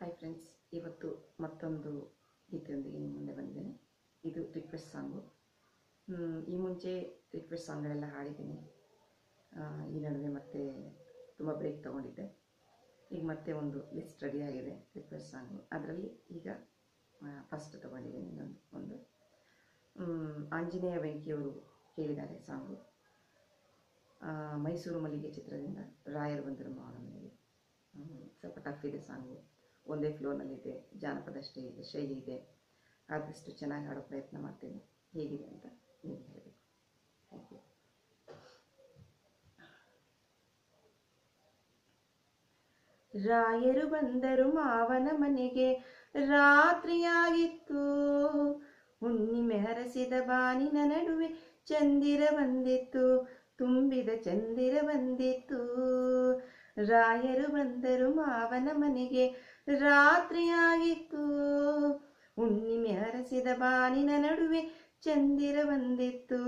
Hi friends, ಇವತ್ತು ಮತ್ತೊಂದು ಗೀತೆಯೊಂದಿಗೆ ನಿಮ್ಮ ಮುಂದೆ ಬಂದಿದ್ದೇನೆ. ಇದು ರಿಕ್ವೆಸ್ಟ್ ಸಾಂಗು. ಈ ಮುಂಚೆ ರಿಕ್ವೆಸ್ಟ್ ಸಾಂಗ್ಗಳೆಲ್ಲ ಹಾಡಿದ್ದೀನಿ. ಈ ನಡುವೆ ಮತ್ತೆ ತುಂಬ ಬ್ರೇಕ್ ತೊಗೊಂಡಿದ್ದೆ. ಈಗ ಮತ್ತೆ ಒಂದು ಲಿಸ್ಟ್ ರೆಡಿ ಆಗಿದೆ ರಿಕ್ವೆಸ್ಟ್ ಸಾಂಗು. ಅದರಲ್ಲಿ ಈಗ ಫಸ್ಟ್ ತೊಗೊಂಡಿದ್ದೀನಿ ಒಂದು ಆಂಜನೇಯ ವೆಂಕಿಯವರು ಕೇಳಿದ್ದಾರೆ ಸಾಂಗು. ಮೈಸೂರು ಮಲ್ಲಿಗೆ ಚಿತ್ರದಿಂದ ರಾಯರು ಬಂದರು ಮಾವನ ಮನೆಗೆ. ಸ್ವಲ್ಪ ಟಫ್ ಇದೆ ಸಾಂಗು, ಒಂದೇ ಫ್ಲೋರ್ನಲ್ಲಿದೆ, ಜಾನಪದ ಶೈಲಿ ಇದೆ. ಆದಷ್ಟು ಚೆನ್ನಾಗಿ ಹಾಡೋ ಪ್ರಯತ್ನ ಮಾಡ್ತೀನಿ. ಹೇಗಿದೆ ಅಂತ ನೀವು ಹೇಳಬೇಕು. Thank you. ರಾಯರು ಬಂದರು ಮಾವನ ಮನೆಗೆ, ರಾತ್ರಿಯಾಗಿತ್ತು. ಹುಣ್ಣಿಮೆ ಹರಸಿದ ಬಾನಿನ ನಡುವೆ ಚಂದಿರ ಬಂದಿತ್ತು, ತುಂಬಿದ ಚಂದಿರ ಬಂದಿತ್ತು. ರಾಯರು ಬಂದರು ಮಾವನ ಮನೆಗೆ, ರಾತ್ರಿಯಾಗಿತ್ತು. ಹುಣ್ಣಿಮೆ ಹರಸಿದ ಬಾನಿನ ನಡುವೆ ಚಂದಿರ ಬಂದಿತ್ತು,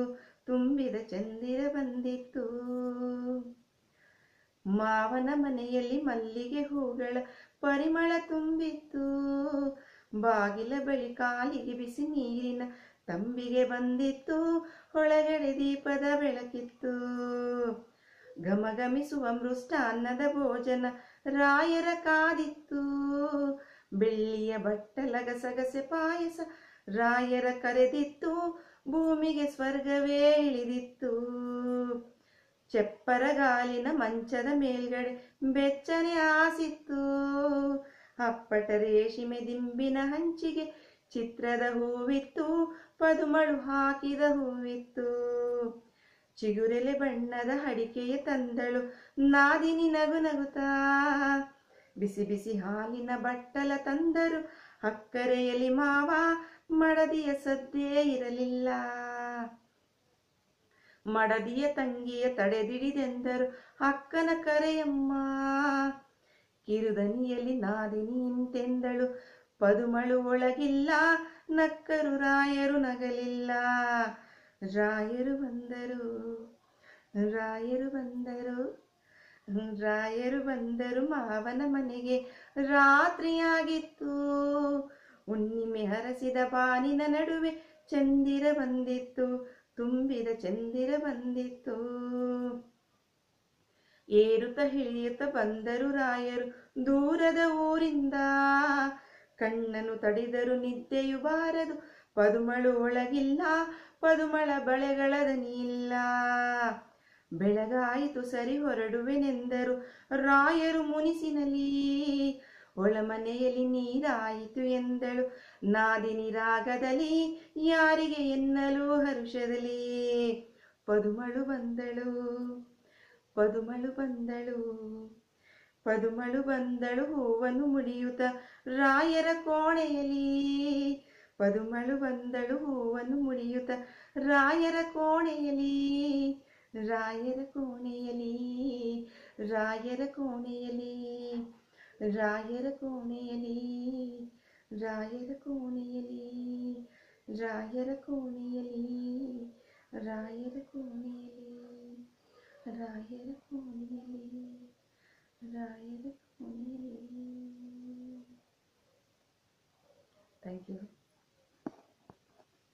ತುಂಬಿದ ಚಂದಿರ ಬಂದಿತ್ತು. ಮಾವನ ಮನೆಯಲ್ಲಿ ಮಲ್ಲಿಗೆ ಹೂಗಳ ಪರಿಮಳ ತುಂಬಿತ್ತು. ಬಾಗಿಲ ಬಳಿ ಕಾಲಿಗೆ ಬಿಸಿ ನೀರಿನ ತಂಬಿಗೆ ಬಂದಿತ್ತು, ಒಳಗಡೆ ದೀಪದ ಬೆಳಕಿತ್ತು. ಘಮಘಮಿಸುವ ಮೃಷ್ಟಾನ್ನದ ಭೋಜನ ರಾಯರ ಕಾದಿತ್ತು. ಬೆಳ್ಳಿಯ ಬಟ್ಟಲ ಗಸಗಸೆ ಪಾಯಸ ರಾಯರ ಕರೆದಿತ್ತು, ಭೂಮಿಗೆ ಸ್ವರ್ಗವೇ ಇಳಿದಿತ್ತು. ಚೆಪ್ಪರಗಾಲಿನ ಮಂಚದ ಮೇಲ್ಗಡೆ ಬೆಚ್ಚನೆ ಆಸಿತ್ತು. ಅಪ್ಪಟ ರೇಷ್ಮೆ ದಿಂಬಿನ ಹಂಚಿಗೆ ಚಿತ್ರದ ಹೂವಿತ್ತು, ಪದುಮಳು ಹಾಕಿದ ಹೂವಿತ್ತು. ಚಿಗುರೆಲೆ ಬಣ್ಣದ ಅಡಿಕೆಯ ತಂದಳು ನಾದಿನಿ ನಗು ನಗುತ್ತಾ. ಬಿಸಿ ಬಿಸಿ ಹಾಲಿನ ಬಟ್ಟಲ ತಂದರು ಅಕ್ಕರೆಯಲ್ಲಿ ಮಾವ, ಮಡದಿಯ ಸದ್ದೇ ಇರಲಿಲ್ಲ. ಮಡದಿಯ ತಂಗಿಯ ತಡೆದಿಡಿದೆಂದರು ಅಕ್ಕನ ಕರೆಯಮ್ಮ. ಕಿರುದನಿಯಲ್ಲಿ ನಾದಿನಿ ಇಂತೆಂದಳು, ಪದುಮಳು ಒಳಗಿಲ್ಲ. ನಕ್ಕರು ರಾಯರು ನಗಲಿಲ್ಲ. ರಾಯರು ಬಂದರು, ರಾಯರು ಬಂದರು, ರಾಯರು ಬಂದರು ಮಾವನ ಮನೆಗೆ, ರಾತ್ರಿಯಾಗಿತ್ತು. ಹುಣ್ಣಿಮೆ ಹರಸಿದ ಬಾನಿನ ನಡುವೆ ಚಂದಿರ ಬಂದಿತ್ತು, ತುಂಬಿದ ಚಂದಿರ ಬಂದಿತ್ತು. ಏರುತ್ತ ಇಳಿಯುತ್ತ ಬಂದರು ರಾಯರು ದೂರದ ಊರಿಂದ. ಕಣ್ಣನ್ನು ತಡೆದರು ನಿದ್ದೆಯು ಬಾರದು, ಪದುಮಳು ಒಳಗಿಲ್ಲ. ಪದುಮಳ ಬಳೆಗಳ ದನಿಯಿಲ್ಲ. ಬೆಳಗಾಯಿತು ಸರಿ ಹೊರಡುವೆನೆಂದರು ರಾಯರು ಮುನಿಸಿನಲ್ಲಿ. ಒಳಮನೆಯಲ್ಲಿ ನೀರಾಯಿತು ಎಂದಳು ನಾದಿನಿ ರಾಗದಲ್ಲಿ, ಯಾರಿಗೆ ಎನ್ನಲು ಹರುಷದಲ್ಲಿ. ಪದುಮಳು ಬಂದಳು, ಪದುಮಳು ಬಂದಳು, ಪದುಮಳು ಬಂದಳು ಹೂವನ್ನು ಮುಡಿಯುತ್ತ ರಾಯರ ಕೋಣೆಯಲ್ಲಿ. ಪದುಮಳು ಬಂದಳು ಹೂವನ್ನು ಮುಡಿಯುತ್ತ ರಾಯರ ಕೋಣೆಯಲ್ಲಿ. ರಾಯರ ಕೋಣೆಯಲ್ಲಿ, ರಾಯರ ಕೋಣೆಯಲ್ಲಿ, ರಾಯರ ಕೋಣೆಯಲ್ಲಿ, ರಾಯರ ಕೋಣೆಯಲ್ಲಿ, ರಾಯರ ಕೋಣೆಯಲ್ಲಿ, ರಾಯರ ಕೋಣೆಯಲ್ಲಿ, ರಾಯರ ಕೋಣೆಯಲ್ಲಿ, ರಾಯರ ಕೋಣೆಯಲ್ಲಿ. Thank you.